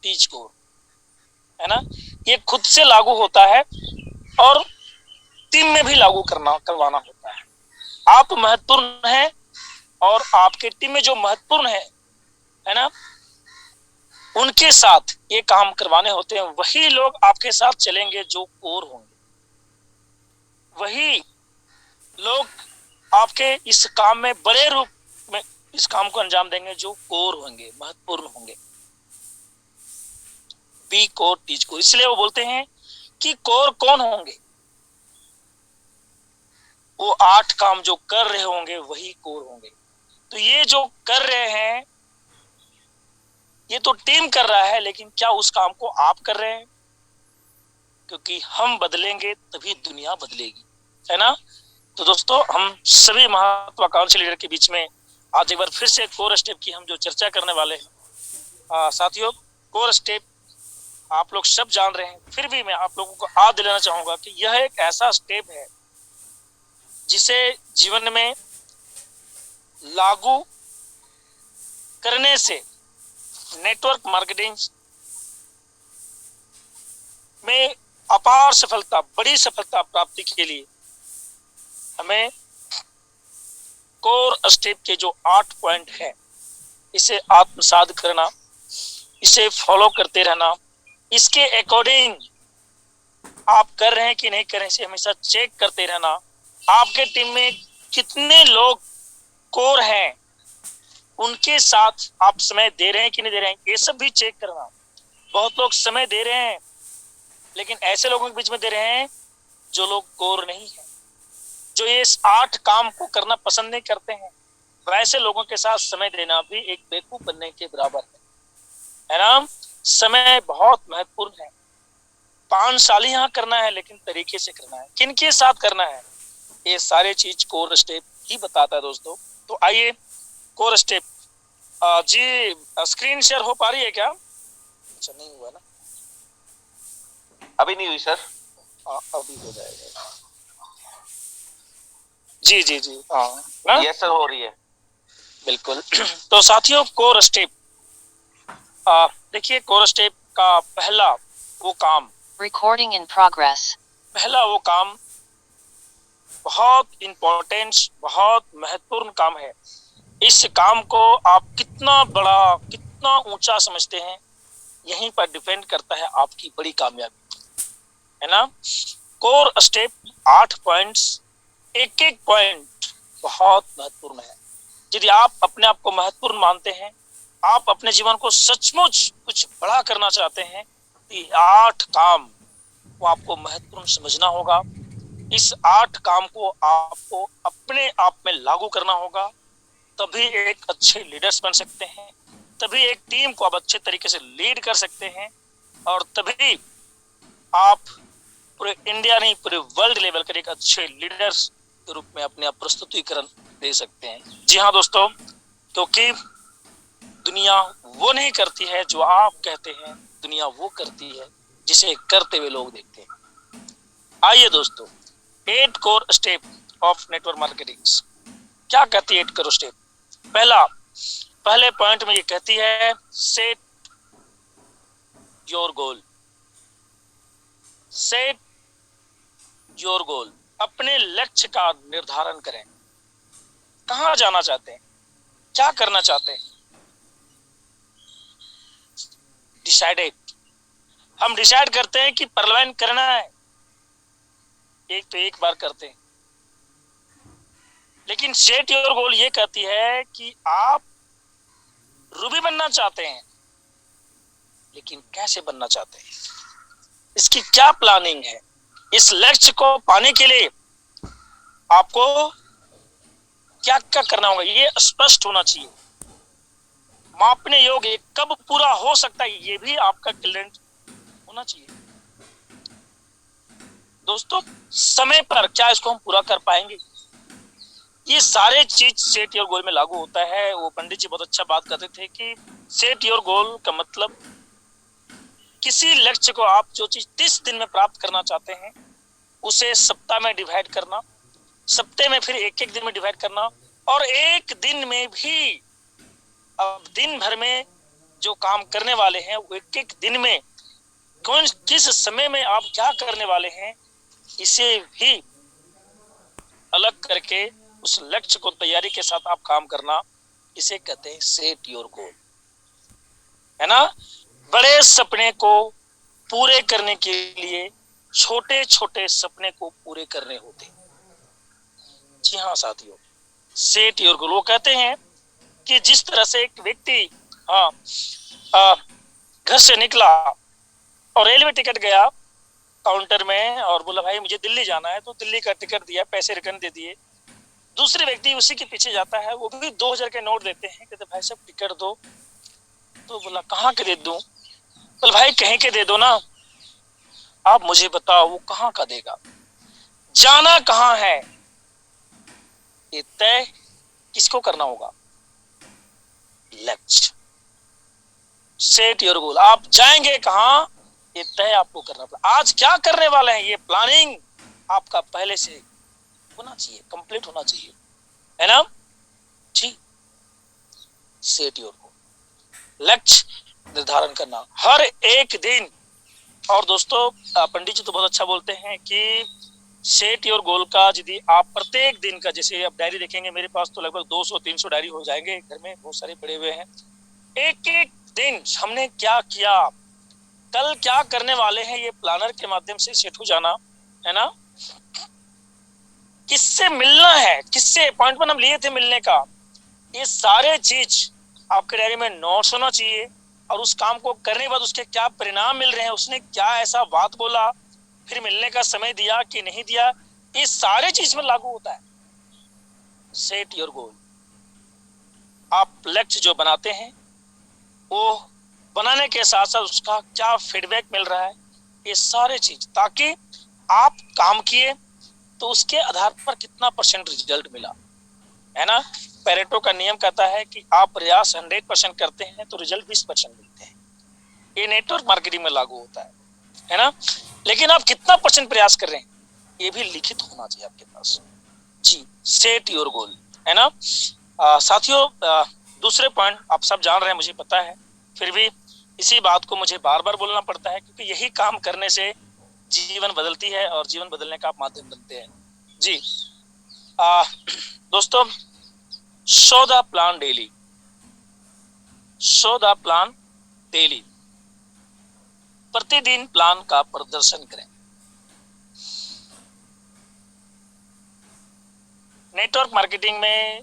Teach core, है ना, ये खुद से लागू होता है और टीम में भी लागू करवाना होता है। आप महत्वपूर्ण हैं और आपके टीम में जो महत्वपूर्ण है ना, उनके साथ ये काम करवाने होते हैं। वही लोग आपके साथ चलेंगे जो कोर होंगे, वही लोग आपके इस काम में बड़े रूप में इस काम को अंजाम देंगे जो कोर होंगे, महत्वपूर्ण होंगे। बी कोर टीच कोर, इसलिए वो बोलते हैं कि कोर कौन होंगे, वो 8 काम जो कर रहे होंगे वही कोर होंगे। तो ये जो कर रहे हैं ये तो टीम कर रहा है, लेकिन क्या उस काम को आप कर रहे हैं? क्योंकि हम बदलेंगे तभी दुनिया बदलेगी, है ना। तो दोस्तों, हम सभी महत्वाकांक्षी लीडर के बीच में आज एक बार फिर से कोर स्टेप की हम जो चर्चा करने वाले हैं। साथियों, कोर स्टेप आप लोग सब जान रहे हैं, फिर भी मैं आप लोगों को याद दिलाना चाहूंगा कि यह एक ऐसा स्टेप है जिसे जीवन में लागू करने से नेटवर्क मार्केटिंग में अपार सफलता, बड़ी सफलता प्राप्ति के लिए हमें कोर स्टेप के जो 8 पॉइंट है, इसे आत्मसात करना, इसे फॉलो करते रहना, इसके अकॉर्डिंग आप कर रहे हैं कि नहीं कर रहे हैं इसे हमेशा चेक करते रहना। आपके टीम में कितने लोग कोर हैं, उनके साथ आप समय दे रहे हैं कि नहीं दे रहे हैं, ये सब भी चेक करना। बहुत लोग समय दे रहे हैं लेकिन ऐसे लोगों के बीच में दे रहे हैं जो लोग कोर नहीं है, जो ये 8 काम को करना पसंद नहीं करते हैं। वैसे लोगों के साथ समय देना भी एक बेवकूफ बनने के बराबर है ना। समय बहुत महत्वपूर्ण है। 5 साल ही यहाँ करना है, लेकिन तरीके से करना है, किन के साथ करना है, ये सारे चीज कोर स्टेप ही बताता है दोस्तों। तो आइए कोर स्टेप, जी स्क्रीन शेयर हो पा रही है क्या? अच्छा, नहीं हुआ ना, अभी नहीं हुई सर। अभी हो जाएगा। जी जी जी, हाँ यस सर, हो रही है बिल्कुल। तो साथियों, कोर स्टेप, देखिए कोर स्टेप का पहला वो काम, रिकॉर्डिंग इन प्रोग्रेस, पहला वो काम बहुत इंपॉर्टेंट, बहुत महत्वपूर्ण काम है। इस काम को आप कितना बड़ा, कितना ऊंचा समझते हैं, यहीं पर डिपेंड करता है आपकी बड़ी कामयाबी, है ना। कोर स्टेप 8 पॉइंट्स, एक एक पॉइंट बहुत महत्वपूर्ण है। यदि आप अपने आप को महत्वपूर्ण मानते हैं, आप अपने जीवन को सचमुच कुछ बड़ा करना चाहते हैं, तो 8 काम को आपको महत्वपूर्ण समझना होगा। इस 8 काम को आपको अपने आप में लागू करना होगा, तभी एक अच्छे लीडर्स बन सकते हैं, तभी एक टीम को आप अच्छे तरीके से लीड कर सकते हैं, और तभी आप पूरे इंडिया नहीं पूरे वर्ल्ड लेवल पर एक अच्छे लीडर्स के रूप में अपने आप प्रस्तुतिकरण दे सकते हैं। जी हाँ दोस्तों, क्योंकि दुनिया वो नहीं करती है जो आप कहते हैं, दुनिया वो करती है जिसे करते हुए लोग देखते हैं। आइए दोस्तों, 8 core step of network marketing क्या कहती है 8 कोर स्टेप? पहले पॉइंट में ये कहती है, set your goal. Set your goal, अपने लक्ष्य का निर्धारण करें। कहां जाना चाहते हैं, क्या करना चाहते हैं, डिसाइडेड। हम डिसाइड करते हैं कि परलवाइन करना है, एक बार करते हैं, लेकिन सेट योर गोल ये कहती है कि आप रूबी बनना चाहते हैं, लेकिन कैसे बनना चाहते हैं, इसकी क्या प्लानिंग है, इस लक्ष्य को पाने के लिए आपको क्या क्या करना होगा, ये स्पष्ट होना चाहिए। मापने योग्य, कब पूरा हो सकता है, ये भी आपका क्लियर होना चाहिए। दोस्तों, समय पर क्या इसको हम पूरा कर पाएंगे, ये सारे चीज सेट योर गोल में लागू होता है। वो पंडित जी बहुत अच्छा बात करते थे कि सेट योर गोल का मतलब किसी लक्ष्य को आप जो चीज 30 दिन में प्राप्त करना चाहते हैं, उसे सप्ताह में डिवाइड करना, सप्ताह में फिर एक दिन में डिवाइड करना, और एक दिन में भी अब दिन भर में जो काम करने वाले हैं वो एक एक दिन में कौन किस समय में आप क्या करने वाले हैं, इसे भी अलग करके उस लक्ष्य को तैयारी के साथ आप काम करना, इसे कहते हैं सेट योर गोल, है ना। बड़े सपने को पूरे करने के लिए छोटे छोटे सपने को पूरे करने होते हैं। जी हाँ साथियों, सेट योर गोल। वो कहते हैं कि जिस तरह से एक व्यक्ति घर से निकला और रेलवे टिकट गया काउंटर में और बोला भाई मुझे दिल्ली जाना है, तो दिल्ली का टिकट दिया, पैसे रिटर्न दे दिए। दूसरे व्यक्ति उसी के पीछे जाता है, वो भी 2000 के नोट देते हैं, कहते भाई साहब टिकट दो। तो बोला कहाँ के दे दूं? बोला भाई कहीं के दे दो ना, आप मुझे बताओ वो कहाँ का देगा, जाना कहाँ है, ये तय किसको करना होगा? लक्ष्य, सेट योर गोल। आप जाएंगे कहाँ, ये तय आपको करना पड़ेगा। आज क्या करने वाले हैं, ये प्लानिंग आपका पहले से होना चाहिए, कंप्लीट होना चाहिए, है ना जी। सेट योर गोल, लक्ष्य निर्धारण करना हर एक दिन। और दोस्तों पंडित जी तो बहुत अच्छा बोलते हैं कि सेट योर गोल का यदि आप प्रत्येक दिन का, जैसे आप डायरी देखेंगे, मेरे पास तो लगभग 200-300 डायरी हो जाएंगे, घर में बहुत सारे पड़े हुए हैं। एक एक दिन हमने क्या किया, कल क्या करने वाले हैं, ये प्लानर के माध्यम से सेट हो जाना, है ना। किससे मिलना है, किससे अपॉइंटमेंट हम लिए थे मिलने का, ये सारे चीज आपके डायरी में नोट्स होना चाहिए। और उस काम को करने के बाद उसके क्या परिणाम मिल रहे हैं, उसने क्या ऐसा बात बोला, फिर मिलने का समय दिया कि नहीं दिया, ये सारे चीज में लागू होता है सेट योर गोल। आप लक्ष्य जो बनाते हैं वो बनाने के साथ साथ उसका क्या फीडबैक मिल रहा है, ये सारे चीज, ताकि आप काम किए तो उसके आधार पर कितना % रिजल्ट मिला, है ना। पेरेटो का नियम कहता है कि आप प्रयास 100% करते हैं तो रिजल्ट 20% मिलते हैं। ये नेटवर्क मार्केटिंग में लागू होता है ना। लेकिन आप कितना % प्रयास कर रहे हैं, ये भी लिखित होना चाहिए आपके पास जी। सेट योर गोल, है ना। साथियों दूसरे पॉइंट आप सब जान रहे हैं, मुझे पता है, फिर भी इसी बात को मुझे बार बार बोलना पड़ता है, क्योंकि यही काम करने से जीवन बदलती है और जीवन बदलने का आप माध्यम बनते हैं जी। दोस्तों, show the plan daily, show the plan daily, प्रतिदिन प्लान का प्रदर्शन करें। नेटवर्क मार्केटिंग में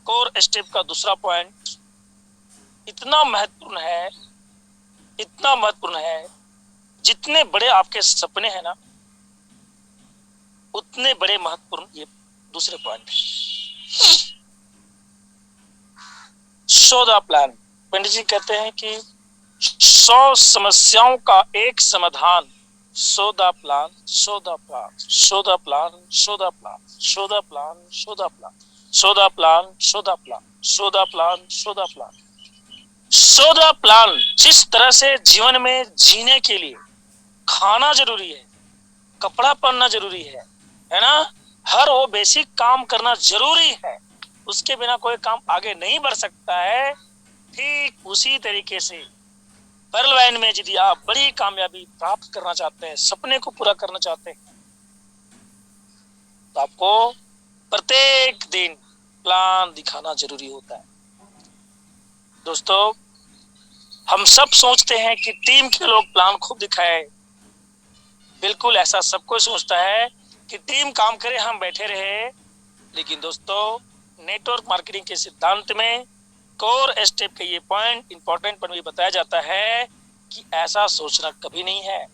कोर स्टेप का दूसरा पॉइंट इतना महत्वपूर्ण है, इतना महत्वपूर्ण है, जितने बड़े आपके सपने हैं ना, उतने बड़े महत्वपूर्ण ये दूसरे पॉइंट है। Show the plan. Pandit ji कहते हैं कि 100 समस्याओं का एक समाधान, show the plan, show the plan, show the plan, show the plan, show the plan, show the plan, show the plan, show the plan, show the plan, show the plan, show the plan. जिस तरह से जीवन में जीने के लिए खाना जरूरी है, कपड़ा पहनना जरूरी है ना, हर वो बेसिक काम करना जरूरी है, उसके बिना कोई काम आगे नहीं बढ़ सकता है। ठीक उसी तरीके से परलवैन में यदि आप बड़ी कामयाबी प्राप्त करना चाहते हैं, सपने को पूरा करना चाहते हैं, तो आपको प्रत्येक दिन प्लान दिखाना जरूरी होता है। दोस्तों, हम सब सोचते हैं कि टीम के लोग प्लान खूब दिखाए, बिल्कुल ऐसा सबको सोचता है कि टीम काम करे, हम बैठे रहे। लेकिन दोस्तों, नेटवर्क मार्केटिंग के सिद्धांत में कोर स्टेप के ये पॉइंट, इंपॉर्टेंट पॉइंट भी बताया जाता है कि ऐसा सोचना कभी नहीं है।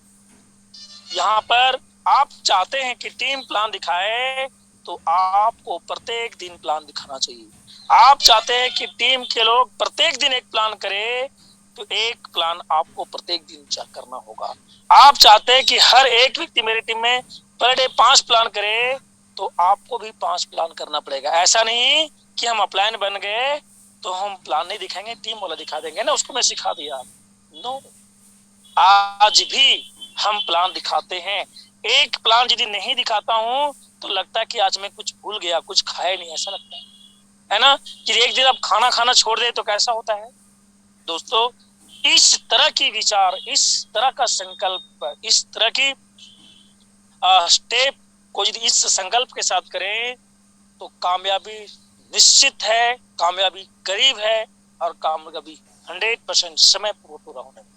यहाँ पर आप चाहते हैं कि टीम प्लान दिखाए, तो आपको प्रत्येक दिन प्लान दिखाना चाहिए। आप चाहते हैं कि टीम के लोग प्रत्येक दिन एक प्लान करें, तो एक प्लान आपको प्रत्येक दिन करना होगा। आप चाहते हैं कि हर एक व्यक्ति मेरी टीम में पर डे 5 प्लान करे, तो आपको भी 5 प्लान करना पड़ेगा। ऐसा नहीं कि हम अपलाइन बन गए तो हम प्लान नहीं दिखाएंगे, टीम वाला दिखा देंगे ना, उसको मैं सिखा दिया। नो, आज भी हम प्लान दिखाते हैं। एक प्लान यदि नहीं दिखाता हूं तो लगता है कि आज मैं कुछ भूल गया, कुछ खाया नहीं, ऐसा लगता है ना। कि एक दिन आप खाना खाना छोड़ दे तो कैसा होता है, दोस्तों, इस तरह की विचार, इस तरह का संकल्प, इस तरह की स्टेप को यदि इस संकल्प के साथ करें तो कामयाबी निश्चित है, कामयाबी करीब है और कामयाबी 100% समय पूरा होने में।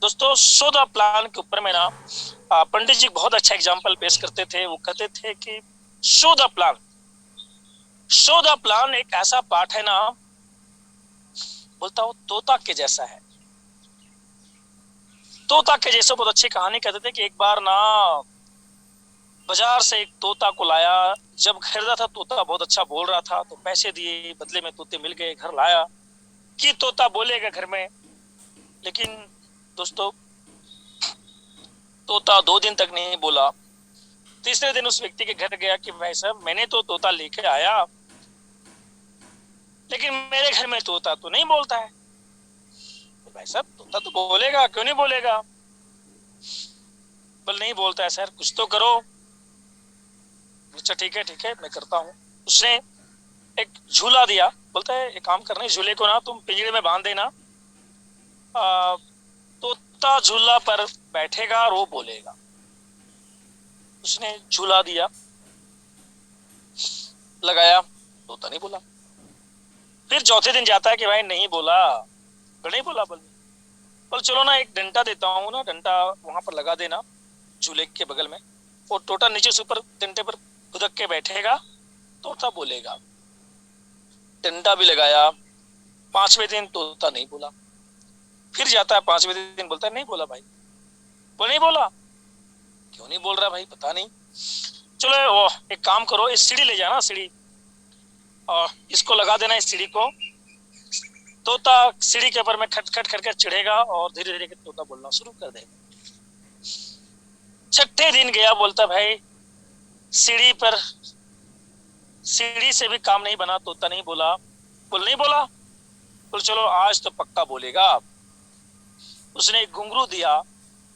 दोस्तों, शो द प्लान के ऊपर में ना पंडित जी बहुत अच्छा एग्जाम्पल पेश करते थे। वो कहते थे कि show the plan, show the plan एक ऐसा पाठ है ना, बोलता हूं तोता के जैसा है। तोता के जैसे बहुत अच्छी कहानी कहते थे कि एक बार ना बाजार से एक तोता को लाया। जब खरीदा था तोता बहुत अच्छा बोल रहा था, तो पैसे दिए, बदले में तोते मिल गए, घर लाया कि तोता बोलेगा घर में। लेकिन दोस्तों, तोता 2 दिन तक नहीं बोला। तीसरे दिन उस व्यक्ति के घर गया कि भाई साहब, मैंने तो तोता लेके आया, लेकिन मेरे घर में तोता तो नहीं बोलता है। तो भाई साहब, तोता तो बोलेगा, क्यों नहीं बोलेगा? बोल नहीं बोलता है सर, कुछ तो करो। अच्छा ठीक है मैं करता हूँ। उसने एक झूला दिया, बोलता है एक काम करना, झूले को ना तुम पिंजरे में बांध देना, तोता झूला पर बैठेगा और वो बोलेगा। उसने झूला दिया, लगाया, तोता नहीं बोला। फिर चौथे दिन जाता है कि भाई नहीं बोला, नहीं बोला। बोल चलो ना एक डंडा देता हूँ ना, डंडा वहां पर लगा देना झूले के बगल में, और तोता नीचे से ऊपर डंडे पर खुदक के बैठेगा, तोता बोलेगा। डंडा भी लगाया। 5वें दिन तोता नहीं बोला। फिर जाता है 5वें दिन, बोलता है नहीं बोला भाई। वो नहीं बोला, क्यों नहीं बोल रहा भाई, पता नहीं। चलो वो एक काम करो, इस सीढ़ी ले जाना, सीढ़ी, और इसको लगा देना इस सीढ़ी को। तोता सीढ़ी के ऊपर में खट खट करके चढ़ेगा और धीरे धीरे तोता बोलना शुरू कर देगा। 6ठे दिन गया, बोलता भाई सीढ़ी पर, सीढ़ी से भी काम नहीं बना, तोता नहीं बोला। बोल नहीं बोला, बोल चलो आज तो पक्का बोलेगा। उसने एक घुंघरू दिया,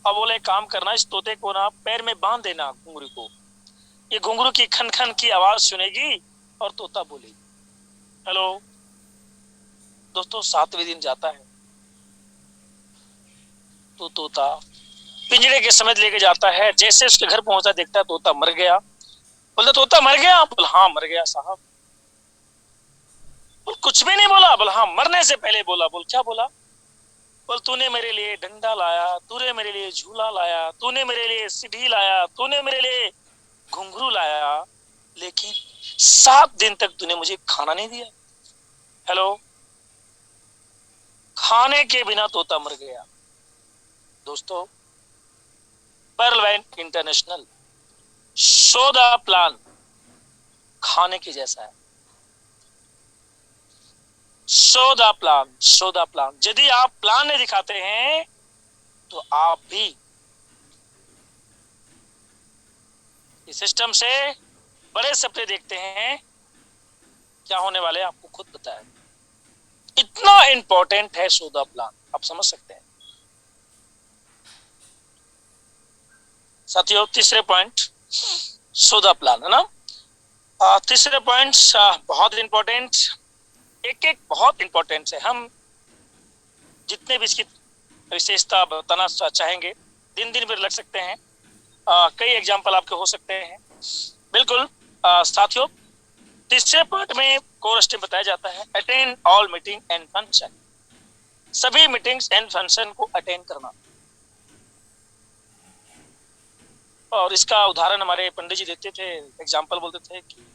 अब बोले काम करना, इस तोते को ना पैर में बांध देना घुंघरू को, ये घुंघरू की खन खन की आवाज सुनेगी और तोता बोलेगी। हेलो दोस्तों, 7वें दिन जाता है तो तोता पिंजरे के समेत लेके जाता है। जैसे उसके घर पहुंचा, देखता है तोता मर गया। बोलता तोता मर गया? बोल हाँ मर गया साहब। बोल कुछ भी नहीं बोला? बोल हाँ मरने से पहले बोला। बोल क्या बोला? बोल तूने मेरे लिए डंडा लाया, तूने मेरे लिए झूला लाया, तूने मेरे लिए सीढ़ी लाया, तूने मेरे लिए घुंघरू लाया, लेकिन 7 दिन तक तूने मुझे खाना नहीं दिया। हेलो, खाने के बिना तोता मर गया। दोस्तों, Pearl Vine International, show the plan खाने के जैसा है। Show the plan, show the plan. यदि आप प्लान नहीं दिखाते हैं तो आप भी इस सिस्टम से बड़े सपने देखते हैं, क्या होने वाले आपको खुद पता है। इतना इंपॉर्टेंट है शो द प्लान, आप समझ सकते हैं साथियों। तीसरे पॉइंट शो द प्लान है ना। तीसरे पॉइंट बहुत इंपॉर्टेंट, एक एक बहुत इंपॉर्टेंट है। हम जितने भी इसकी विशेषता बताना चाहेंगे, दिन दिन भर लग सकते हैं। कई एग्जाम्पल आपके हो सकते हैं। बिल्कुल साथियों, तीसरे पार्ट में कोर स्टेप बताया जाता है, attend all meeting and function. सभी मीटिंग्स एंड फंक्शन को अटेंड करना। और इसका उदाहरण हमारे पंडित जी देते थे, एग्जाम्पल बोलते थे कि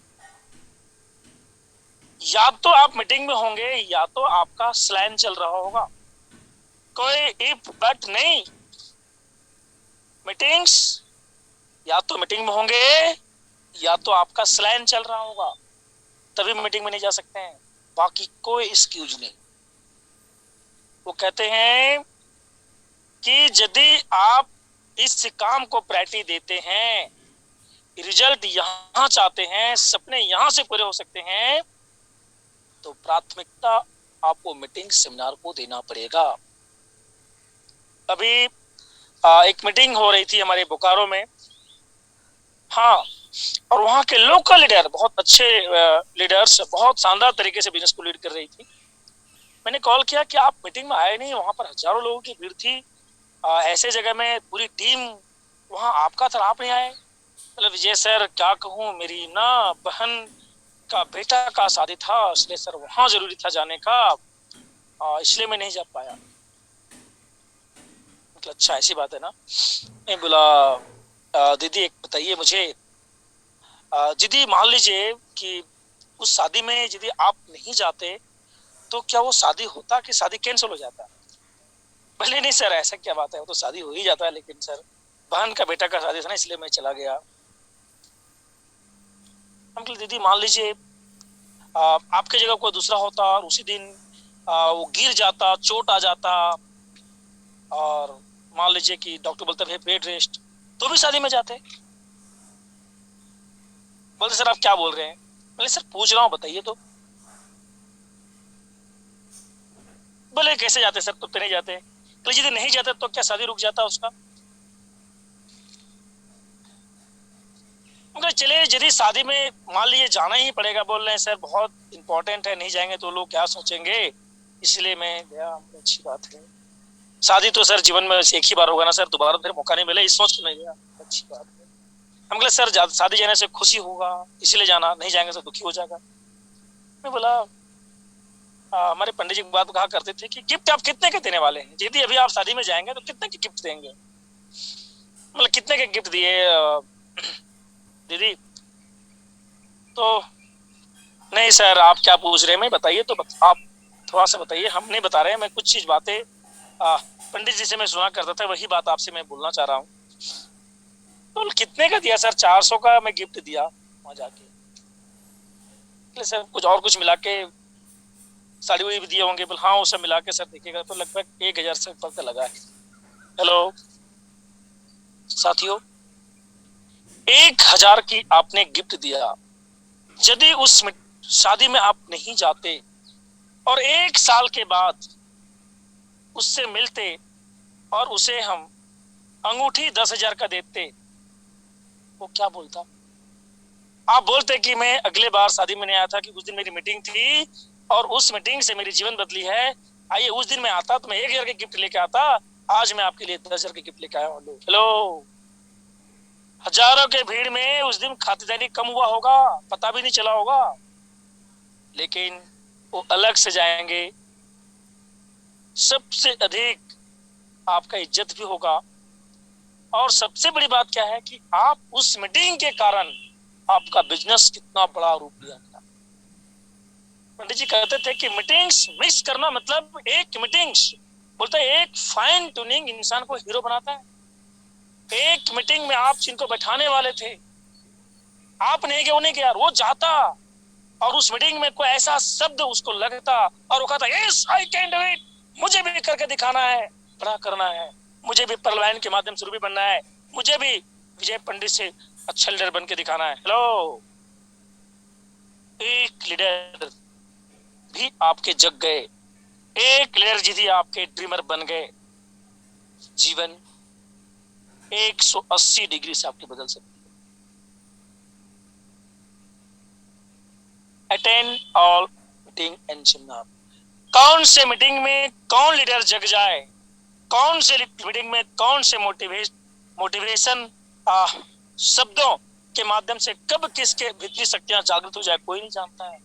या तो आप मीटिंग में होंगे या तो आपका स्लैन चल रहा होगा, कोई इफ बट नहीं। मीटिंग्स या तो मीटिंग में होंगे या तो आपका स्लैन चल रहा होगा, तभी मीटिंग में नहीं जा सकते हैं, बाकी कोई एक्सक्यूज नहीं। वो कहते हैं कि यदि आप इस काम को प्रायोरिटी देते हैं, रिजल्ट यहां चाहते हैं, सपने यहां से पूरे हो सकते हैं, तो प्राथमिकता आपको मीटिंग सेमिनार को देना पड़ेगा। अभी एक मीटिंग हो रही थी हमारे बोकारो में, हाँ, और वहां के लोकल लीडर, बहुत अच्छे लीडर्स, बहुत शानदार तरीके से बिजनेस को लीड कर रही थी। मैंने कॉल किया कि आप मीटिंग में आए नहीं, वहां पर हजारों लोगों की भीड़ थी, ऐसे जगह में पूरी टीम वहां आपका था, आप नहीं आए। मतलब विजय सर क्या कहूँ, मेरी ना बहन का बेटा का शादी था, इसलिए सर वहां जरूरी था जाने का, इसलिए मैं नहीं जा पाया। मतलब अच्छा ऐसी बात है ना। मैं बोला दीदी एक बताइए मुझे, दीदी मान लीजिए कि उस शादी में यदि आप नहीं जाते तो क्या वो शादी होता कि शादी कैंसिल हो जाता? भले नहीं सर, ऐसा क्या बात है, वो तो शादी हो ही जाता है, लेकिन सर बहन का बेटा का शादी था ना, इसलिए मैं चला गया। अंकल दीदी मान लीजिए आपकी जगह कोई दूसरा होता और उसी दिन वो गिर जाता, चोट आ जाता, और मान लीजिए कि डॉक्टर बोलते थे बेड रेस्ट, तो भी शादी में जाते। बोलते सर आप क्या बोल रहे हैं? बोले सर पूछ रहा हूँ बताइए तो। बोले कैसे जाते सर, तो नहीं जाते। तो यदि नहीं जाते तो क्या शादी रुक जाता उसका? मगर चले यदि शादी में मान लीजिए जाना ही पड़ेगा, बोल रहे हैं सर बहुत इंपॉर्टेंट है, नहीं जाएंगे तो लोग क्या सोचेंगे, इसलिए मैं गया। अच्छी बात है, शादी तो सर जीवन में एक ही बार होगा ना सर, दोबारा फिर मौका नहीं मिले, इस सोच के मैं गया। अच्छी बात है। हम बोले सर शादी जाने से खुशी होगा इसलिए जाना, नहीं जाएंगे तो दुखी हो जाएगा। मैं बोला हमारे पंडित जी बात कहा करते थे कि गिफ्ट आप कितने के देने वाले हैं, यदि अभी आप शादी में जाएंगे तो कितने के गिफ्ट देंगे? मतलब कितने के गिफ्ट दिए दीदी? तो नहीं सर आप क्या पूछ रहे हैं, मैं बताइए तो आप थोड़ा सा बताइए, हम नहीं बता रहे हैं, मैं कुछ चीज बातें पंडित जी से मैं सुना करता था, वही बात आपसे मैं बोलना चाह रहा हूँ। तो कितने का दिया सर? 400 का मैं गिफ्ट दिया वहां जाके। सर कुछ और कुछ मिला के साड़ी वाड़ी भी दिए होंगे? बोल हाँ वो सब मिला के सर देखिएगा तो लगभग 1000 से ऊपर का लगा है। हेलो साथियों, 1000 की आपने गिफ्ट दिया, यदि उस शादी में आप नहीं जाते और 1 साल के बाद उससे मिलते और उसे हम अंगूठी 10,000 का देते, वो क्या बोलता? आप बोलते कि मैं अगले बार शादी में नहीं आया था कि उस दिन मेरी मीटिंग थी और उस मीटिंग से मेरी जीवन बदली है, आइए उस दिन मैं आता तो मैं 1000 के गिफ्ट लेके आता, आज मैं आपके लिए 10,000 के गिफ्ट लेके आया हूँ। हेलो, हजारों के भीड़ में उस दिन खातिरदारी कम हुआ होगा, पता भी नहीं चला होगा, लेकिन वो अलग से जाएंगे, सबसे अधिक आपका इज्जत भी होगा। और सबसे बड़ी बात क्या है कि आप उस मीटिंग के कारण आपका बिजनेस कितना बड़ा रूप लिया था। पंडित जी कहते थे कि मीटिंग्स मिस करना मतलब एक मीटिंग्स बोलते हैं एक फाइन ट्यूनिंग इंसान को हीरो बनाता है। एक मीटिंग में आप जिनको बैठाने वाले थे आप नहीं गए, उन्हें गया, वो जाता और उस मीटिंग में कोई ऐसा शब्द उसको लगता और वो कहता yes I can do it, मुझे भी करके दिखाना है, बड़ा करना है, मुझे भी परलवाइन के माध्यम से रूबी बनना है, मुझे भी विजय पंडित से अच्छा लीडर बन के दिखाना है। हेलो, एक लीडर भी आपके जग गए, एक लीडर जी आपके ड्रीमर बन गए, जीवन 180 डिग्री से आपकी बदल सकती है। Attend all meeting and seminar. कौन से मीटिंग में कौन लीडर जग जाए, कौन से मीटिंग में कौन से मोटिवेशन शब्दों के माध्यम से कब किसके भीतरी शक्तियां जागृत हो जाए कोई नहीं जानता है।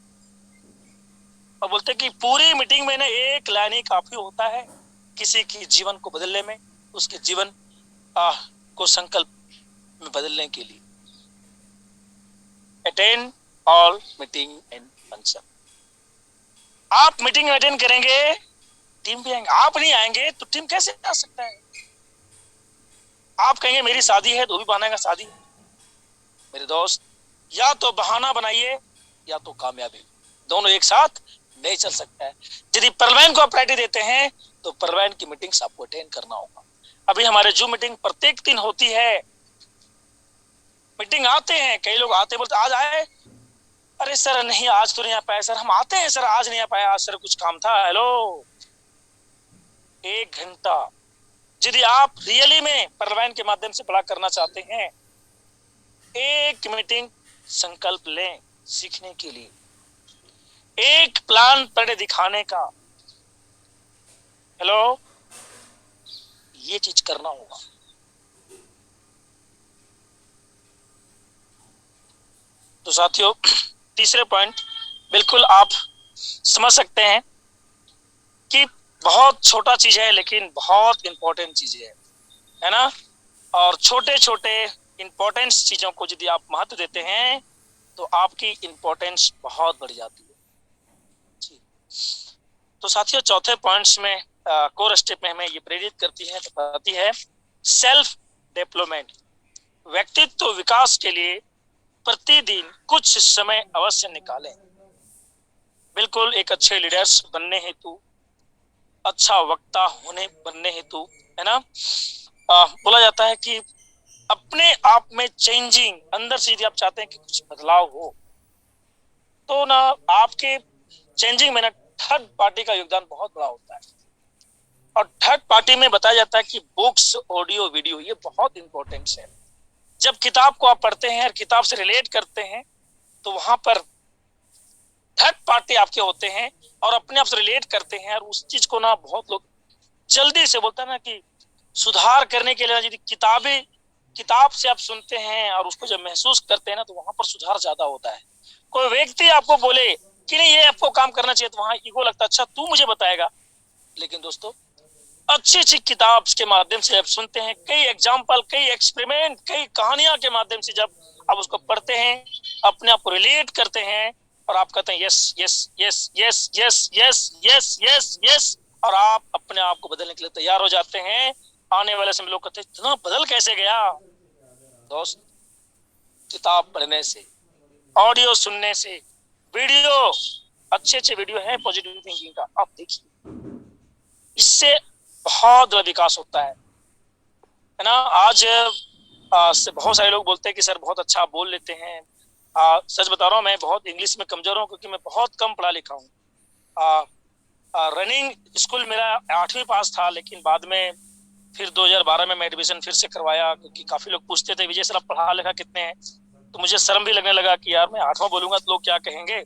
और बोलते कि पूरी मीटिंग में ना एक लाइन ही काफी होता है किसी की जीवन को बदलने में, उसके जीवन को संकल्प में बदलने के लिए। Attend all meeting and function. आप मीटिंग अटेंड करेंगे टीम भी आएंगे, आप नहीं आएंगे तो टीम कैसे आ सकता है? आप कहेंगे मेरी शादी है तो भी बहाना शादी है। मेरे दोस्त, या तो बहाना बनाइए या तो कामयाबी, दोनों एक साथ नहीं चल सकता है। यदि परलवैन को आप प्रायोरिटी देते हैं तो परलवैन की मीटिंग्स आपको अटेंड करना होगा। अभी हमारे जो मीटिंग प्रत्येक दिन होती है, मीटिंग आते हैं, कई लोग आते बोलते आज आए, अरे सर नहीं आज तो नहीं आ पाया सर, हम आते हैं सर आज नहीं आ पाया, आज सर कुछ काम था। हेलो, 1 घंटा यदि आप रियली में परलवैन के माध्यम से बड़ा करना चाहते हैं, एक मीटिंग संकल्प लें सीखने के लिए, एक प्लान पढ़े दिखाने का, हेलो, ये चीज करना होगा। तो साथियों, तीसरे पॉइंट बिल्कुल आप समझ सकते हैं कि बहुत छोटा चीज है लेकिन बहुत इंपॉर्टेंट चीज है ना। और छोटे छोटे इंपॉर्टेंट चीजों को यदि आप महत्व देते हैं तो आपकी इंपॉर्टेंस बहुत बढ़ जाती है जी। तो साथियों, चौथे पॉइंट्स में कोर स्टेप में हमें ये प्रेरित करती है, बताती है सेल्फ डेवलपमेंट। व्यक्तित्व विकास के लिए प्रतिदिन कुछ समय अवश्य निकालें। बिल्कुल एक अच्छे लीडर्स बनने हेतु, अच्छा वक्ता बनने हेतु, है ना, बोला जाता है कि अपने आप में चेंजिंग, अंदर से यदि आप चाहते हैं कि कुछ बदलाव हो तो ना आपके चेंजिंग में ना थर्ड पार्टी का योगदान बहुत बड़ा होता है। और थर्ड पार्टी में बताया जाता है कि बुक्स, ऑडियो, वीडियो, ये बहुत इंपॉर्टेंट है। जब किताब को आप पढ़ते हैं और किताब से रिलेट करते हैं तो वहां पर थर्ड पार्टी आपके होते हैं और अपने आप से रिलेट करते हैं। और उस चीज को ना बहुत लोग जल्दी से बोलते हैं ना कि सुधार करने के लिए यदि किताब से आप सुनते हैं और उसको जब महसूस करते हैं ना तो वहां पर सुधार ज्यादा होता है। कोई व्यक्ति आपको बोले कि नहीं ये आपको काम करना चाहिए तो वहां ईगो लगता है, अच्छा तू मुझे बताएगा। लेकिन दोस्तों, अच्छी अच्छी किताब के माध्यम से आप सुनते हैं, कई एग्जाम्पल, कई एक्सपेरिमेंट, कई कहानियां के माध्यम से जब आप उसको पढ़ते हैं, अपने आप को रिलेट करते हैं और आप कहते हैं yes yes yes yes yes yes yes yes yes, और आप अपने आप को बदलने के लिए तैयार हो जाते हैं। आने वाले समय लोग कहते हैं इतना बदल कैसे गया। दोस्त, किताब पढ़ने से, ऑडियो सुनने से, वीडियो, अच्छे अच्छे वीडियो है पॉजिटिव थिंकिंग का, आप देखिए, इससे बहुत बड़ा विकास होता है ना। आज से बहुत सारे लोग बोलते हैं कि सर बहुत अच्छा बोल लेते हैं। सच बता रहा हूँ, मैं बहुत इंग्लिश में कमजोर हूँ क्योंकि मैं बहुत कम पढ़ा लिखा हूँ। रनिंग स्कूल मेरा 8वीं पास था, लेकिन बाद में फिर 2012 में मैं एडमिशन फिर से करवाया क्योंकि काफी लोग पूछते थे विजय सर आप पढ़ा लिखा कितने हैं, तो मुझे शर्म भी लगने लगा कि यार मैं 8वां बोलूंगा तो लोग क्या कहेंगे।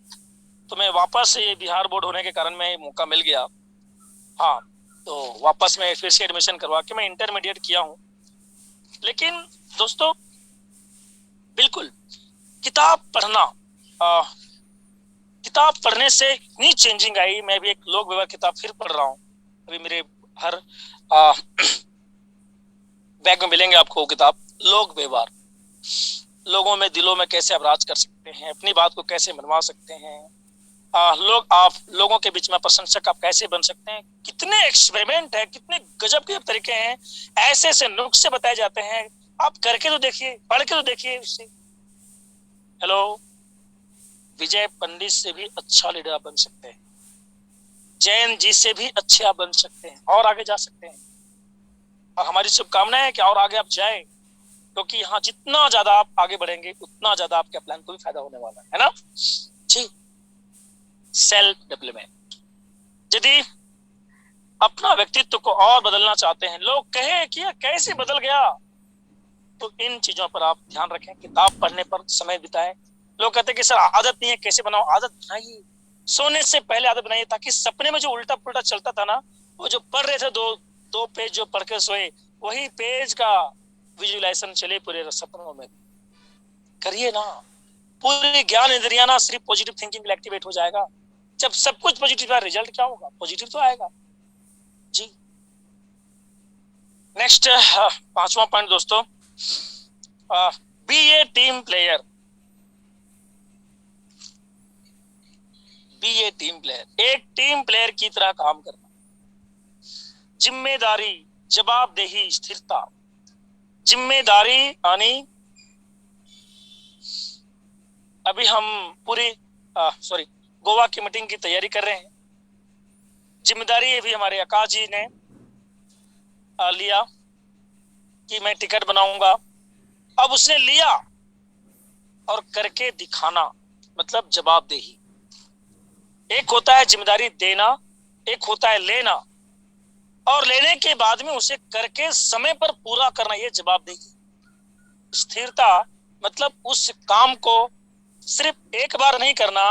तो मैं वापस, ये बिहार बोर्ड होने के कारण मैं मौका मिल गया, हाँ, तो वापस मैं फिर से एडमिशन करवा के मैं इंटरमीडिएट किया हूँ। लेकिन दोस्तों, बिल्कुल किताब पढ़ना, किताब पढ़ने से इतनी चेंजिंग आई। मैं भी एक लोक व्यवहार किताब फिर पढ़ रहा हूँ, अभी मेरे हर बैग में मिलेंगे आपको वो किताब, लोक व्यवहार। लोगों में, दिलों में कैसे आप राज कर सकते हैं, अपनी बात को कैसे मनवा सकते हैं, आप लोगों के बीच में प्रशंसक आप कैसे बन सकते हैं। कितने एक्सपेरिमेंट है, कितने गजब के तरीके हैं, ऐसे ऐसे नुस्खे बताए जाते हैं। आप करके तो देखिए, पढ़ के तो देखिए उससे। हेलो, विजय पंडित से भी अच्छा लीडर आप बन सकते हैं, जैन जी से भी अच्छे आप बन सकते हैं और आगे जा सकते हैं। और हमारी शुभकामनाएं है कि और आगे आप जाए, क्योंकि यहाँ जितना ज्यादा आप आगे बढ़ेंगे उतना ज्यादा आपके प्लान को भी फायदा होने वाला है ना जी। सेल्फ डेवलपमेंट, यदि अपना व्यक्तित्व को और बदलना चाहते हैं, लोग कहे कि कैसे बदल गया, तो इन चीजों पर आप ध्यान रखें, किताब पढ़ने पर समय बिताएं। लोग कहते हैं कि सर आदत नहीं है, कैसे बनाओ, आदत बनाइए, सोने से पहले आदत बनाइए, ताकि सपने में जो उल्टा पुल्टा चलता था ना, वो जो पढ़ रहे थे दो पेज जो पढ़ के सोए, वही पेज का विजुअलाइजेशन चले पूरे सपनों में। करिए ना, पूरी ज्ञान इंद्रियां ना सिर्फ पॉजिटिव थिंकिंग एक्टिवेट हो जाएगा। जब सब कुछ पॉजिटिव है, रिजल्ट क्या होगा, पॉजिटिव तो आएगा जी। नेक्स्ट 5वां पॉइंट दोस्तों, बी ए टीम प्लेयर। बी ए टीम प्लेयर, एक टीम प्लेयर की तरह काम करना, जिम्मेदारी, जवाबदेही, स्थिरता। जिम्मेदारी यानी अभी हम पूरी गोवा की मीटिंग की तैयारी कर रहे हैं। जिम्मेदारी अभी हमारे आकाश जी ने लिया कि मैं टिकट बनाऊंगा। अब उसने लिया और करके दिखाना, मतलब जवाबदेही। एक होता है जिम्मेदारी देना, एक होता है लेना, और लेने के बाद में उसे करके समय पर पूरा करना, ये जवाबदेही। स्थिरता मतलब उस काम को सिर्फ एक बार नहीं करना,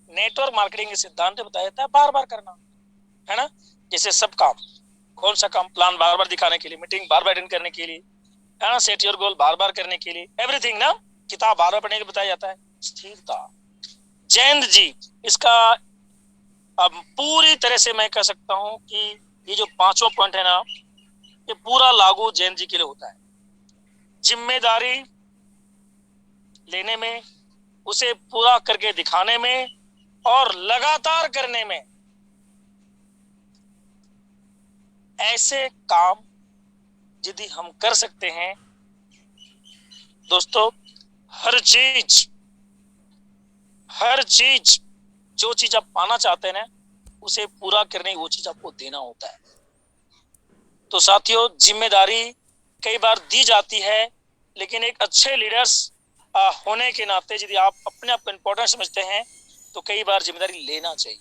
नेटवर्क मार्केटिंग के सिद्धांत बताया जाता है बार बार करना, है ना। जैसे सब काम, कौन सा काम, प्लान बार बार दिखाने के लिए, मीटिंग बार बार अटेंड करने के लिए, है ना, सेट योर गोल बार बार करने के लिए, एवरीथिंग ना, किताब बार बार पढ़ने के लिए बताया जाता है। स्थिरता, जयंत जी, इसका अब पूरी तरह से मैं कह सकता हूं कि ये जो पांचों पॉइंट है ना, ये पूरा लागू जयंत जी के लिए होता है। जिम्मेदारी लेने में, उसे पूरा करके दिखाने में और लगातार करने में। ऐसे काम यदि हम कर सकते हैं दोस्तों, हर चीज जो चीज आप पाना चाहते हैं ना, उसे पूरा करने वो चीज आपको देना होता है। तो साथियों, जिम्मेदारी कई बार दी जाती है, लेकिन एक अच्छे लीडर्स होने के नाते यदि आप अपने आप को इम्पोर्टेंट समझते हैं तो कई बार जिम्मेदारी लेना चाहिए।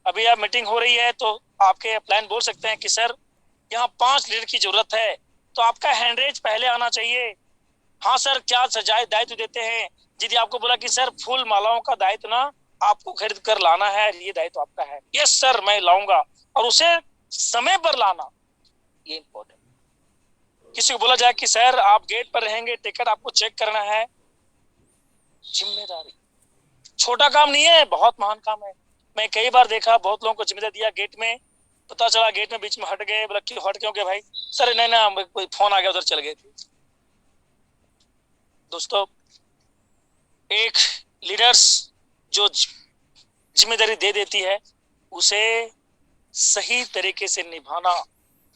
अभी आप मीटिंग हो रही है तो आपके प्लान बोल सकते हैं कि सर यहाँ 5 लीडर की जरूरत है, तो आपका हैंडरेज पहले आना चाहिए। हाँ सर, क्या सजाए दायित्व देते हैं। यदि आपको बोला कि सर फूल मालाओं का दायित्व ना आपको खरीद कर लाना है, ये दायित्व आपका है, यस सर मैं लाऊंगा, और उसे समय पर लाना, ये इंपॉर्टेंट। किसी को बोला जाए कि सर आप गेट पर रहेंगे, टिकट आपको चेक करना है, जिम्मेदारी छोटा काम नहीं है, बहुत महान काम है। मैं कई बार देखा, बहुत लोगों को जिम्मेदारी दिया गेट में, पता चला गेट में बीच में हट गए, बोला क्यों हट क्यों गए भाई, सर नहीं ना कोई फोन आ गया उधर चल गए थे। दोस्तों, एक लीडर्स जो जिम्मेदारी दे देती है उसे सही तरीके से निभाना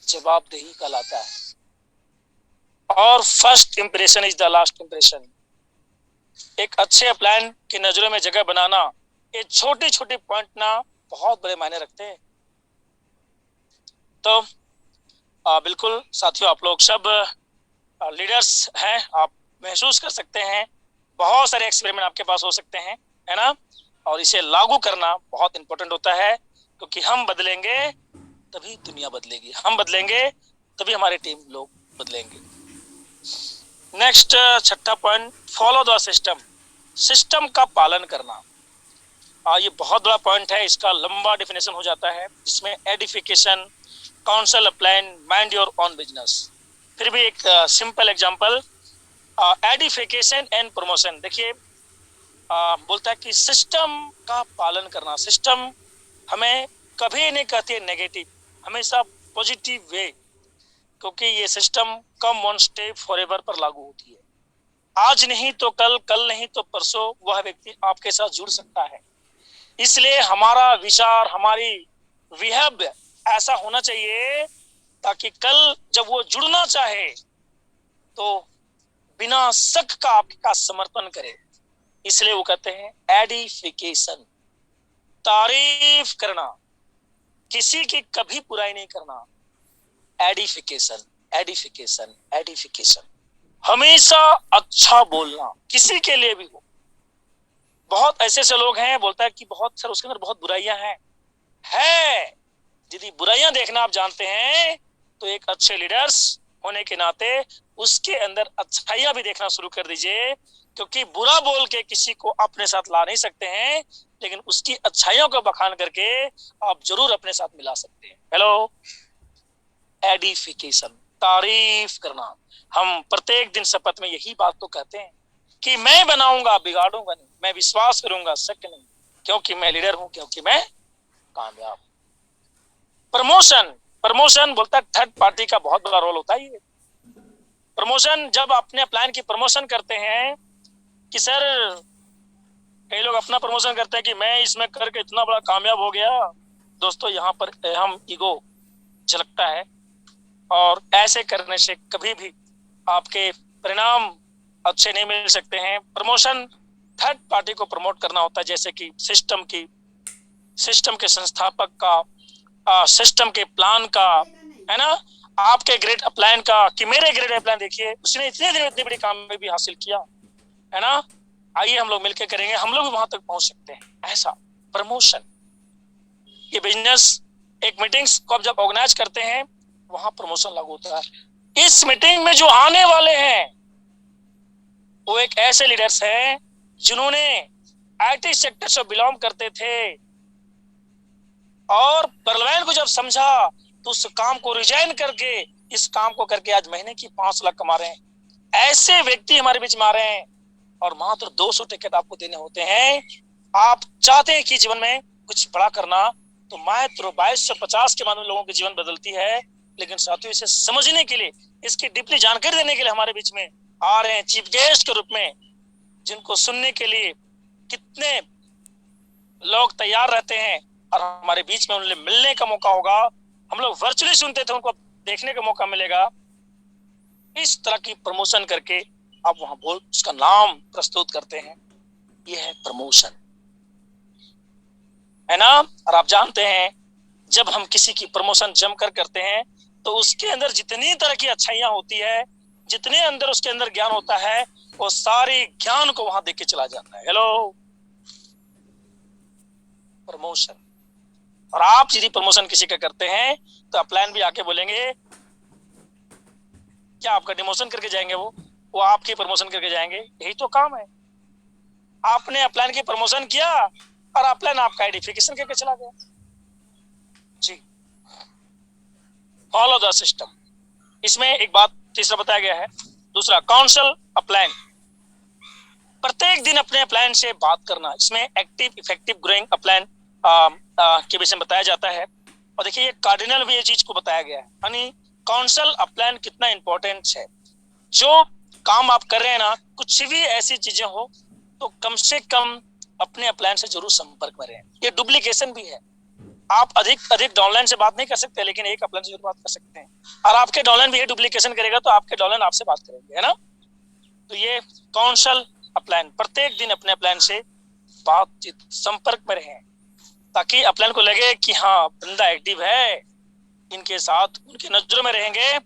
जवाबदेही कहलाता है। और first impression is the last impression. एक अच्छे प्लान की नजरों में जगह बनाना, ये छोटे छोटे पॉइंट ना बहुत बड़े मायने रखते हैं। तो बिल्कुल साथियों, आप लोग सब लीडर्स हैं, आप महसूस कर सकते हैं, बहुत सारे एक्सपेरिमेंट आपके पास हो सकते हैं, है ना, और इसे लागू करना बहुत इंपॉर्टेंट होता है, क्योंकि हम बदलेंगे तभी दुनिया बदलेगी, हम बदलेंगे तभी हमारी टीम लोग बदलेंगे। नेक्स्ट, छठा point, follow the system. System का पालन करना, ये बहुत बड़ा पॉइंट है, इसका लंबा डेफिनेशन हो जाता है, जिसमें edification, council, plan, mind your on business. फिर भी एक simple example, edification and promotion. देखिए, बोलता है कि सिस्टम का पालन करना। सिस्टम हमें कभी नहीं कहती है नेगेटिव, हमेशा पॉजिटिव वे, क्योंकि ये सिस्टम कम वन स्टेप फॉरएवर पर लागू होती है। आज नहीं तो कल, कल नहीं तो परसों वह व्यक्ति आपके साथ जुड़ सकता है। इसलिए हमारा विचार, हमारी विहब ऐसा होना चाहिए ताकि कल जब वो जुड़ना चाहे तो बिना शक का आपका समर्थन करे। इसलिए वो कहते हैं एडिफिकेशन, तारीफ करना, किसी की कभी बुराई नहीं करना। एडिफिकेशन, एडिफिकेशन, एडिफिकेशन, हमेशा अच्छा बोलना, किसी के लिए भी हो। बहुत ऐसे ऐसे लोग हैं, बोलता है कि बहुत सर उसके अंदर बहुत बुराइयां हैं, है। यदि बुराइयां देखना आप जानते हैं तो एक अच्छे लीडर्स होने के नाते उसके अंदर अच्छाइयां भी देखना शुरू कर दीजिए, क्योंकि बुरा बोल के किसी को अपने साथ ला नहीं सकते हैं, लेकिन उसकी अच्छाइयों को बखान करके आप जरूर अपने साथ मिला सकते हैं। हेलो, एडिफिकेशन, तारीफ करना। हम प्रत्येक दिन शपथ में यही बात तो कहते हैं कि मैं बनाऊंगा, बिगाड़ूंगा नहीं, मैं विश्वास करूंगा, शक नहीं, क्योंकि मैं लीडर हूं, क्योंकि मैं कामयाब। प्रमोशन, प्रमोशन बोलता है थर्ड पार्टी का बहुत बड़ा रोल होता है। ये प्रमोशन, जब अपने प्लान की प्रमोशन करते हैं कि सर, कई लोग अपना प्रमोशन करते हैं कि मैं इसमें करके इतना बड़ा कामयाब हो गया। दोस्तों, यहाँ पर हम ईगो झलकता है, और ऐसे करने से कभी भी आपके परिणाम अच्छे नहीं मिल सकते हैं। प्रमोशन थर्ड पार्टी को प्रमोट करना होता है, जैसे कि सिस्टम के संस्थापक का, सिस्टम के प्लान का, है ना, आपके ग्रेट प्लान का, कि मेरे ग्रेट प्लान देखिए उसने इतने दिन इतनी बड़ी कामयाबी हासिल किया, है ना, आइए हम लोग मिलकर करेंगे, हम लोग भी वहां तक पहुंच सकते हैं। ऐसा प्रमोशन, ये बिजनेस एक मीटिंग्स को जब ऑर्गेनाइज करते हैं वहां प्रमोशन लागू होता है। इस मीटिंग में जो आने वाले हैं वो एक ऐसे लीडर्स हैं जिन्होंने आईटी सेक्टर से बिलोंग करते थे, और परलवैन को जब समझा तो उस काम को रिजाइन करके इस काम को करके आज महीने की 5 लाख कमा रहे हैं। ऐसे व्यक्ति हमारे बीच में आ रहे हैं और मात्र 200 टिकट आपको देने होते हैं। आप चाहते हैं कि जीवन में कुछ बड़ा करना, तो मात्र 2250 के माध्यम लोगों के जीवन बदलती है। लेकिन साथियों, इसे समझने के लिए, इसकी डीपली जानकारी देने के लिए हमारे बीच में आ रहे हैं चीफ गेस्ट के रूप में, जिनको सुनने के लिए कितने लोग तैयार रहते हैं और हमारे बीच में उन्हें मिलने का मौका होगा। हम लोग वर्चुअली सुनते थे, उनको देखने का मौका मिलेगा। इस तरह की प्रमोशन करके आप वहां बोल उसका नाम प्रस्तुत करते हैं, यह है प्रमोशन, है ना। और आप जानते हैं, जब हम किसी की प्रमोशन जमकर करते हैं तो उसके अंदर जितनी तरह की अच्छाइयां होती है, जितने अंदर उसके अंदर ज्ञान होता है, वो सारी ज्ञान को वहां देख के चला जाता है। Hello, promotion. और आप यदि प्रमोशन किसी का करते हैं तो अपलाइन भी आके बोलेंगे, क्या आपका डिमोशन करके जाएंगे? वो आपकी प्रमोशन करके जाएंगे। यही तो काम है। आपने अपलाइन की प्रमोशन किया और अपलाइन आपका आइडेंटिफिकेशन करके चला गया। जी, फॉलो द सिस्टम। इसमें एक बात तीसरा बताया गया है। दूसरा, काउंसल अपलाइन, प्रत्येक दिन अपने अपलाइन से बात करना। इसमें एक्टिव इफेक्टिव ग्रोइंग अपलाइन के विषय में बताया जाता है। और देखिए, ये कार्डिनल भी ये चीज को बताया गया है, यानी काउंसल अपलाइन कितना इंपॉर्टेंट है। जो काम आप कर रहे हैं ना, कुछ भी ऐसी चीजें हो तो कम से कम अपने अपलाइन से जरूर संपर्क में रहें। ये डुप्लीकेशन भी है। आप अधिक डाउनलाइन से बात नहीं कर सकते, लेकिन एक अपलाइन से जरूर बात कर सकते हैं। और आपके डाउनलाइन भी ये डुप्लीकेशन करेगा तो आपके डाउनलाइन आपसे बात करेंगे, है ना। तो ये काउंसल अपलाइन, प्रत्येक दिन अपने अपलाइन से बातचीत, संपर्क में रहें, ताकि अपलाइन को लगे कि हाँ, बंदा एक्टिव है, इनके साथ उनकी नजरों में रहेंगे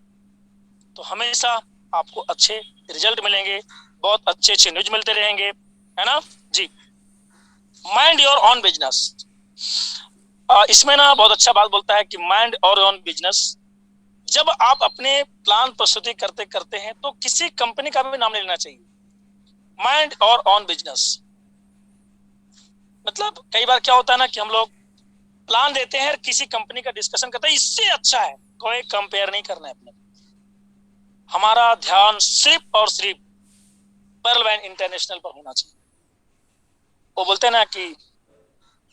तो हमेशा आपको अच्छे रिजल्ट मिलेंगे, बहुत अच्छे न्यूज मिलते रहेंगे, है ना जी। माइंड योर ऑन बिजनेस, इसमें ना बहुत अच्छा बात बोलता है कि माइंड और ऑन बिजनेस। जब आप अपने प्लान प्रस्तुति करते करते हैं तो किसी कंपनी का भी नाम नहीं लेना चाहिए। माइंड और ऑन बिजनेस मतलब, कई बार क्या होता है ना कि हम लोग प्लान देते हैं, किसी कंपनी का डिस्कशन करते हैं, इससे अच्छा है, कोई कंपेयर नहीं करना है अपने। हमारा ध्यान सिर्फ और सिर्फ पर्ल वाइन इंटरनेशनल पर होना चाहिए। वो बोलते हैं ना कि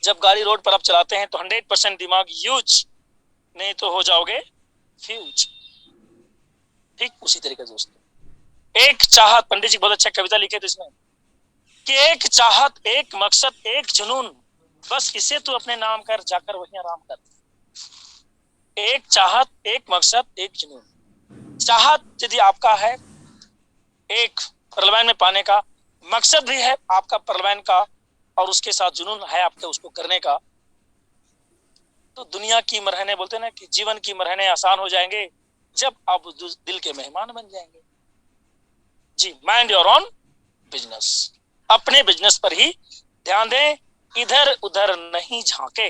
जब गाड़ी रोड पर आप चलाते हैं तो 100% दिमाग यूज, नहीं तो हो जाओगे फ्यूज। ठीक उसी तरीके से दोस्तों, एक चाहत, पंडित जी बहुत अच्छा कविता लिखे थे इसमें कि एक चाहत, एक मकसद, एक जुनून, बस इसे तू अपने नाम कर, जाकर वहीं आराम कर। एक चाहत, एक मकसद, एक जुनून। चाहत यदि आपका है एक पर्लवैन में पाने का, मकसद भी है आपका पर्लवैन का, और उसके साथ जुनून है आपके उसको करने का, तो दुनिया की मरहने, बोलते हैं ना कि जीवन की मरहने आसान हो जाएंगे जब आप दिल के मेहमान बन जाएंगे। जी, माइंड योर ऑन बिजनेस, अपने बिजनेस पर ही ध्यान दें, इधर उधर नहीं झांके।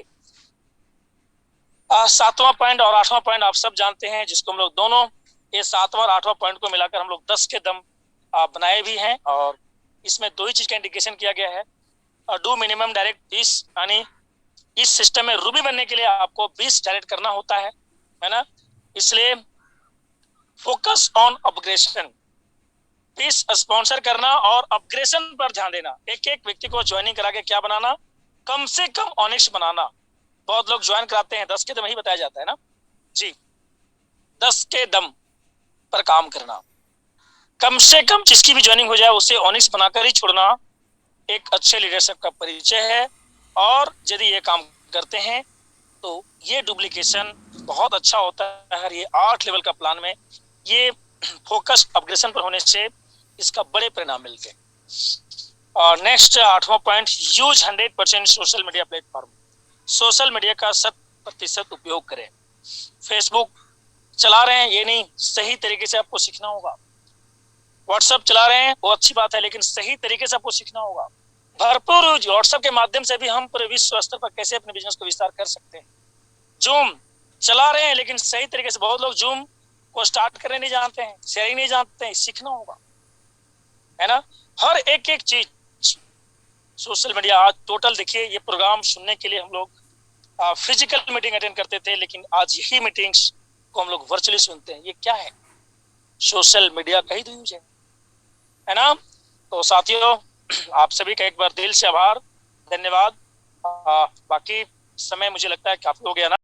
7वां पॉइंट और 8वां पॉइंट आप सब जानते हैं, जिसको हम लोग दोनों, ये 7वां और 8वां पॉइंट को मिलाकर हम लोग 10 के दम बनाए भी हैं। और इसमें 2 ही चीज का इंडिकेशन किया गया है, डू मिनिमम डायरेक्ट 20, यानी इस सिस्टम में रूबी बनने के लिए आपको 20 डायरेक्ट करना होता है ना। इसलिए फोकस ऑन अपग्रेडेशन, 20 स्पॉन्सर करना और अपग्रेडेशन पर ध्यान देना। एक एक व्यक्ति को ज्वाइनिंग करा के क्या बनाना, कम से कम ऑनेस्ट बनाना। बहुत लोग ज्वाइन कराते हैं, 10 के दम ही बताया जाता है ना जी, 10 के दम पर काम करना, कम से कम जिसकी भी ज्वाइनिंग हो जाए उसे ऑनेस्ट बनाकर ही छोड़ना, एक अच्छे लीडरशिप का परिचय है। और यदि ये काम करते हैं तो ये डुप्लीकेशन बहुत अच्छा होता है। ये 8 लेवल का प्लान में ये फोकस अपग्रेडेशन पर होने से इसका बड़े परिणाम मिलते हैं। और नेक्स्ट 8वां point, use 100% social media platform. Social media का 100% उपयोग करें। फेसबुक चला रहे हैं, ये नहीं, सही तरीके से आपको सीखना होगा। व्हाट्सएप चला रहे हैं, वो अच्छी बात है, लेकिन सही तरीके से आपको सीखना होगा। भरपूर व्हाट्सएप के माध्यम से भी हम पूरे विश्व स्तर पर कैसे अपने बिजनेस को विस्तार कर सकते हैं। जूम चला रहे हैं, लेकिन सही तरीके से, बहुत लोग जूम को स्टार्ट करने नहीं जानते हैं, शेयरिंग नहीं जानते हैं, सीखना होगा, है ना। हर एक एक चीज सोशल मीडिया, आज टोटल देखिए, ये प्रोग्राम सुनने के लिए हम लोग फिजिकल मीटिंग अटेंड करते थे, लेकिन आज यही मीटिंग्स को हम लोग वर्चुअली सुनते हैं। ये क्या है? सोशल मीडिया का ही तो यूज है ना? तो साथियों, आप सभी का एक बार दिल से आभार, धन्यवाद। बाकी समय मुझे लगता है काफी हो गया ना।